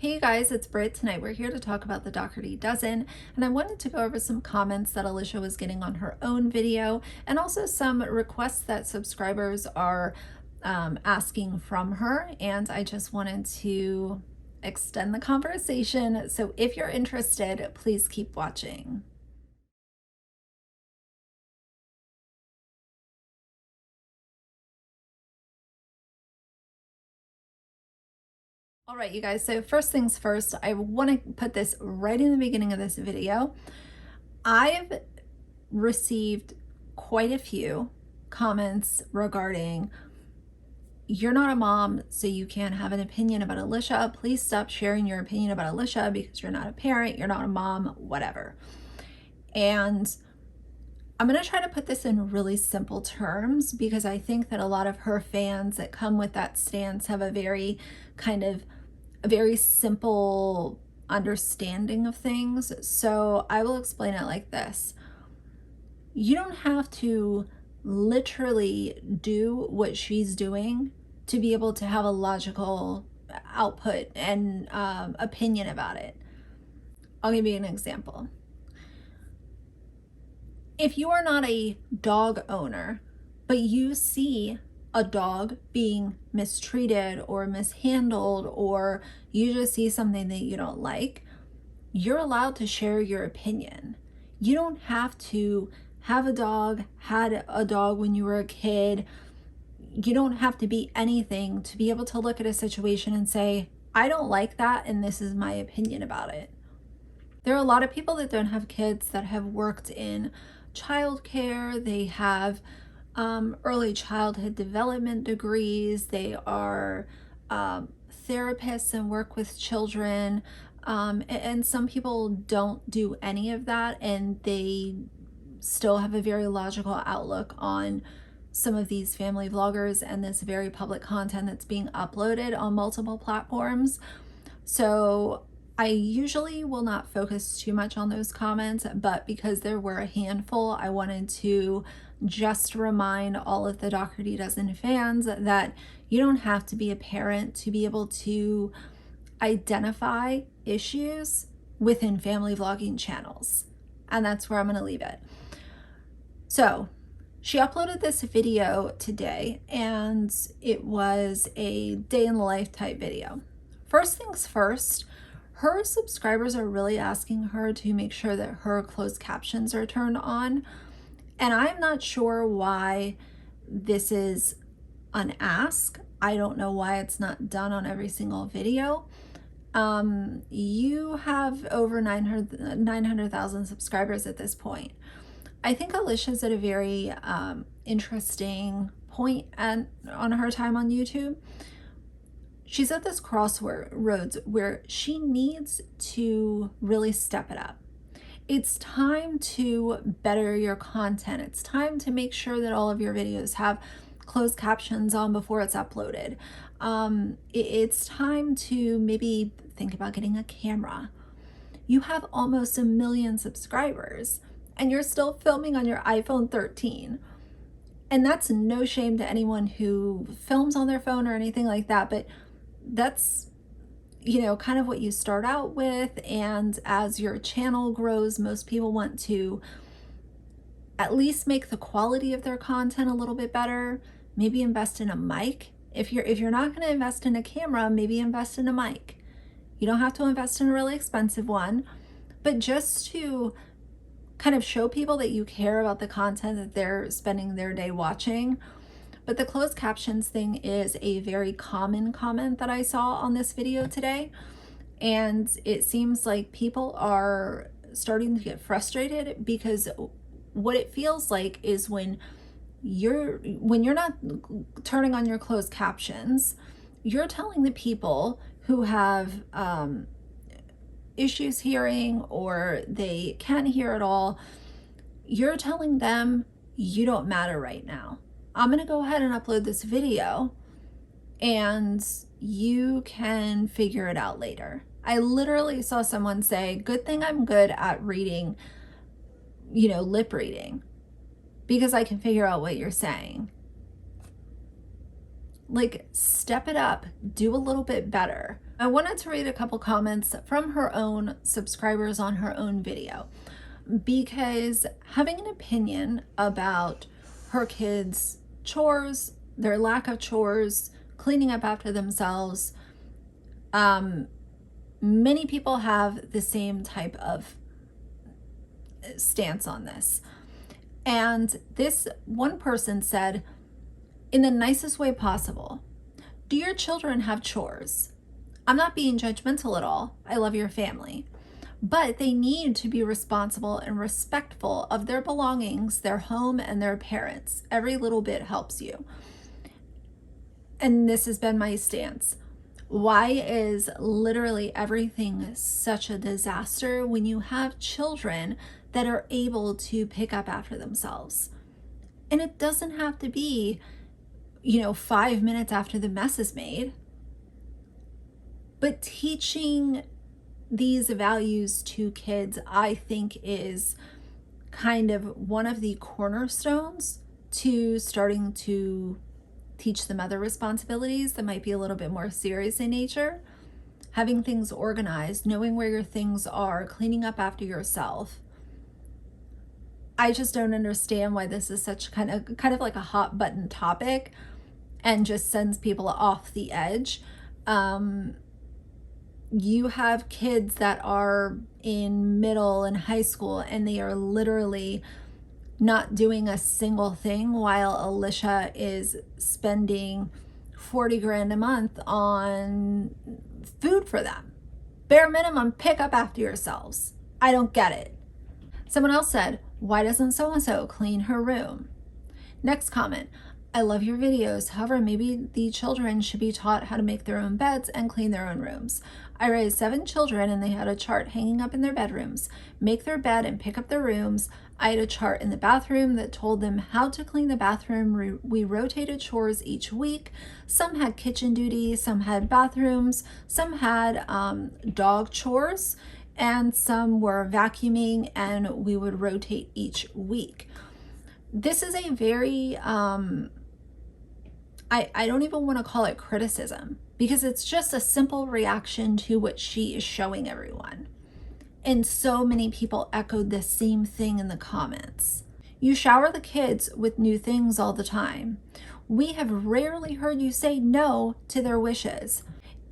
Hey you guys, it's Britt. Tonight we're here to talk about the Dougherty Dozen, and I wanted to go over some comments that Alicia was getting on her own video, and also some requests that subscribers are asking from her, and I just wanted to extend the conversation. So if you're interested, please keep watching. All right, you guys, so first things first, I want to put this right in the beginning of this video. I've received quite a few comments regarding, you're not a mom, so you can't have an opinion about Alicia. Please stop sharing your opinion about Alicia because you're not a parent, you're not a mom, whatever. And I'm going to try to put this in really simple terms because I think that a lot of her fans that come with that stance have a very simple understanding of things. So I will explain it like this. You don't have to literally do what she's doing to be able to have a logical output and opinion about it. I'll give you an example. If you are not a dog owner, but you see a dog being mistreated or mishandled, or you just see something that you don't like, you're allowed to share your opinion. You don't have to have a dog, had a dog when you were a kid. You don't have to be anything to be able to look at a situation and say, I don't like that, and this is my opinion about it. There are a lot of people that don't have kids that have worked in childcare. They have early childhood development degrees. They are therapists and work with children. And some people don't do any of that, and they still have a very logical outlook on some of these family vloggers and this very public content that's being uploaded on multiple platforms. So I usually will not focus too much on those comments, but because there were a handful, I wanted to just remind all of the Dougherty Dozen fans that you don't have to be a parent to be able to identify issues within family vlogging channels. And that's where I'm going to leave it. So she uploaded this video today, and it was a day in the life type video. First things first, her subscribers are really asking her to make sure that her closed captions are turned on. And I'm not sure why this is an ask. I don't know why it's not done on every single video. You have over 900,000 subscribers at this point. I think Alicia's at a very interesting point on her time on YouTube. She's at this crossroads where she needs to really step it up. It's time to better your content. It's time to make sure that all of your videos have closed captions on before it's uploaded. It's time to maybe think about getting a camera. You have almost 1 million subscribers, and you're still filming on your iPhone 13. And that's no shame to anyone who films on their phone or anything like that, but that's, you know, kind of what you start out with. And as your channel grows, most people want to at least make the quality of their content a little bit better. Maybe invest in a mic. If you're not going to invest in a camera, maybe invest in a mic. You don't have to invest in a really expensive one, but just to kind of show people that you care about the content that they're spending their day watching. But the closed captions thing is a very common comment that I saw on this video today. And it seems like people are starting to get frustrated because what it feels like is when you're not turning on your closed captions, you're telling the people who have issues hearing, or they can't hear at all, you're telling them you don't matter right now. I'm gonna go ahead and upload this video and you can figure it out later. I literally saw someone say, good thing I'm good at reading, lip reading, because I can figure out what you're saying. Like, step it up, do a little bit better. I wanted to read a couple comments from her own subscribers on her own video, because having an opinion about her kids' chores, their lack of chores, cleaning up after themselves, many people have the same type of stance on this. And this one person said, in the nicest way possible, do your children have chores? I'm not being judgmental at all. I love your family. But they need to be responsible and respectful of their belongings, their home, and their parents. Every little bit helps you. And this has been my stance. Why is literally everything such a disaster when you have children that are able to pick up after themselves? And it doesn't have to be, 5 minutes after the mess is made. But teaching these values to kids, I think, is kind of one of the cornerstones to starting to teach them other responsibilities that might be a little bit more serious in nature. Having things organized, knowing where your things are, cleaning up after yourself. I just don't understand why this is such kind of like a hot button topic and just sends people off the edge. You have kids that are in middle and high school and they are literally not doing a single thing, while Alicia is spending 40 grand a month on food for them. Bare minimum, pick up after yourselves. I don't get it. Someone else said, why doesn't so-and-so clean her room? Next comment, I love your videos. However, maybe the children should be taught how to make their own beds and clean their own rooms. I raised 7 children and they had a chart hanging up in their bedrooms. Make their bed and pick up their rooms. I had a chart in the bathroom that told them how to clean the bathroom. We rotated chores each week. Some had kitchen duty, some had bathrooms, some had dog chores, and some were vacuuming, and we would rotate each week. This is a very, I don't even want to call it criticism, because it's just a simple reaction to what she is showing everyone. And so many people echoed the same thing in the comments. You shower the kids with new things all the time. We have rarely heard you say no to their wishes.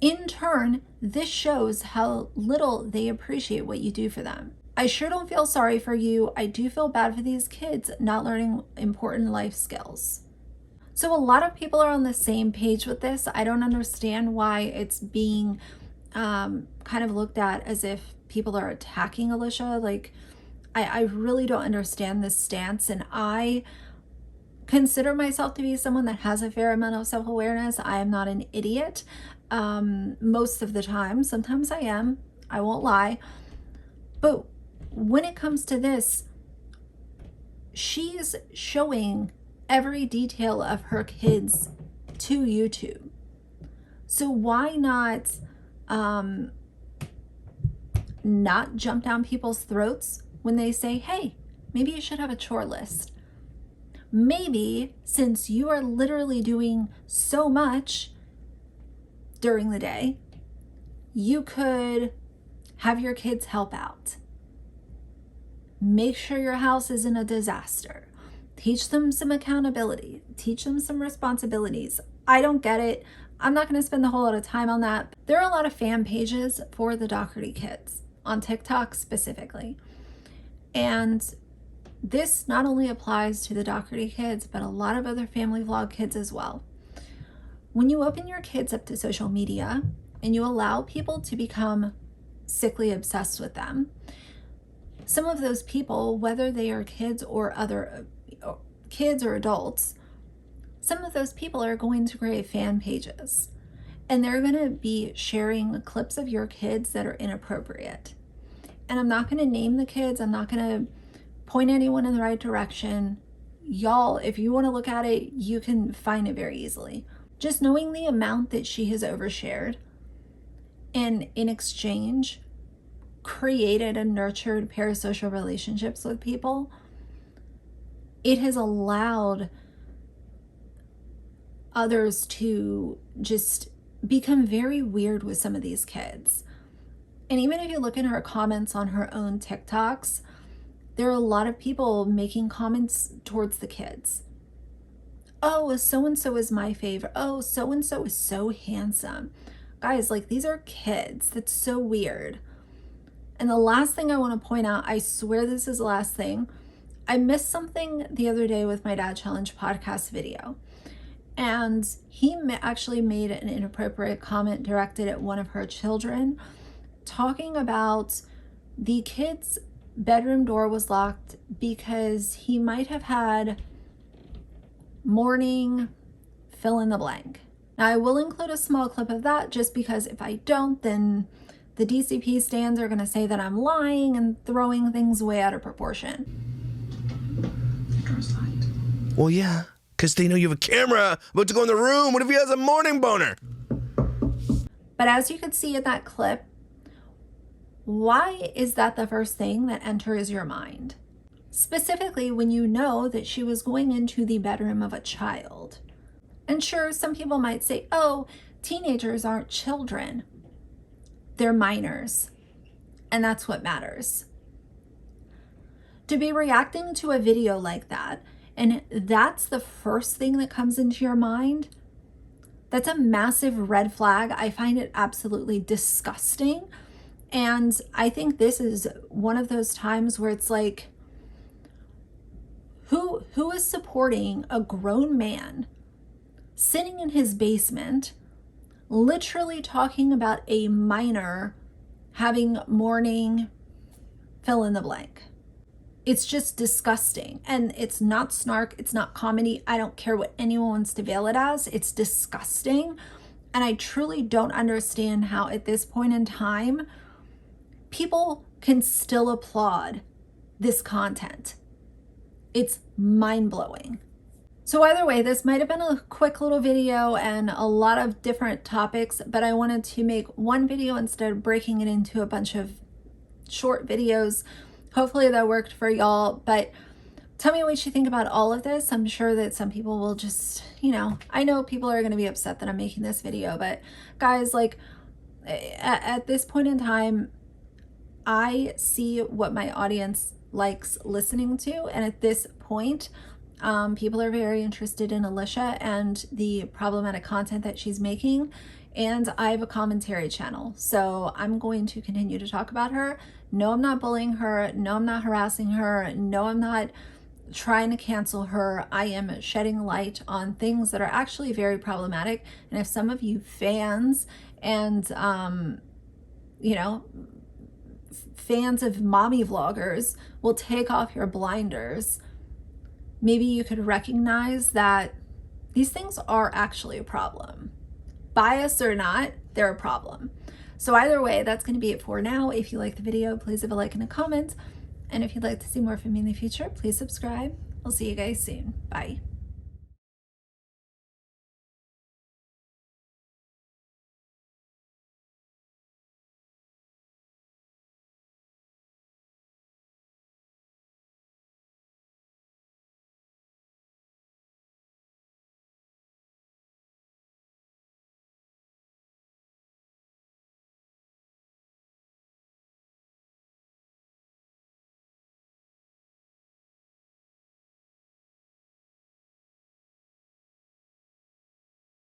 In turn, this shows how little they appreciate what you do for them. I sure don't feel sorry for you. I do feel bad for these kids not learning important life skills. So a lot of people are on the same page with this. I don't understand why it's being kind of looked at as if people are attacking Alicia. Like, I really don't understand this stance, and I consider myself to be someone that has a fair amount of self-awareness. I am not an idiot most of the time. Sometimes I am, I won't lie. But when it comes to this, she's showing every detail of her kids to YouTube. So why not jump down people's throats when they say, hey, maybe you should have a chore list. Maybe since you are literally doing so much during the day, you could have your kids help out. Make sure your house isn't a disaster. Teach them some accountability. Teach them some responsibilities. I don't get it. I'm not going to spend a whole lot of time on that. There are a lot of fan pages for the Dougherty kids on TikTok specifically. And this not only applies to the Dougherty kids, but a lot of other family vlog kids as well. When you open your kids up to social media and you allow people to become sickly obsessed with them, some of those people, whether they are kids or kids or adults, some of those people are going to create fan pages, and they're going to be sharing clips of your kids that are inappropriate. And I'm not going to name the kids. I'm not going to point anyone in the right direction. Y'all, if you want to look at it, you can find it very easily. Just knowing the amount that she has overshared and in exchange created and nurtured parasocial relationships with people, it has allowed others to just become very weird with some of these kids. And even if you look in her comments on her own TikToks, there are a lot of people making comments towards the kids. Oh, so-and-so is my favorite. Oh, so-and-so is so handsome. Guys, like, these are kids. That's so weird. And the last thing I want to point out, I swear this is the last thing. I missed something the other day with my Dad Challenge podcast video. And he actually made an inappropriate comment directed at one of her children, talking about the kid's bedroom door was locked because he might have had morning fill in the blank. Now, I will include a small clip of that just because if I don't, then the DCP stands are going to say that I'm lying and throwing things way out of proportion. Well, yeah, because they know you have a camera about to go in the room. What if he has a morning boner? But as you could see in that clip, why is that the first thing that enters your mind? Specifically when you know that she was going into the bedroom of a child. And sure, some people might say, oh, teenagers aren't children. They're minors. And that's what matters. To be reacting to a video like that, and that's the first thing that comes into your mind, that's a massive red flag. I find it absolutely disgusting. And I think this is one of those times where it's like, who is supporting a grown man sitting in his basement, literally talking about a minor having morning fill in the blank? It's just disgusting. And it's not snark, it's not comedy. I don't care what anyone wants to veil it as. It's disgusting. And I truly don't understand how at this point in time, people can still applaud this content. It's mind-blowing. So either way, this might have been a quick little video and a lot of different topics, but I wanted to make one video instead of breaking it into a bunch of short videos. Hopefully that worked for y'all, but tell me what you think about all of this. I'm sure that some people will just, I know people are going to be upset that I'm making this video, but guys, like, at this point in time, I see what my audience likes listening to, and at this point, people are very interested in Alicia and the problematic content that she's making, and I have a commentary channel, so I'm going to continue to talk about her. No, I'm not bullying her. No, I'm not harassing her. No, I'm not trying to cancel her. I am shedding light on things that are actually very problematic, and if some of you fans and fans of mommy vloggers will take off your blinders, maybe you could recognize that these things are actually a problem. Bias or not, they're a problem. So either way, that's going to be it for now. If you like the video, please leave a like and a comment. And if you'd like to see more from me in the future, please subscribe. I'll see you guys soon. Bye.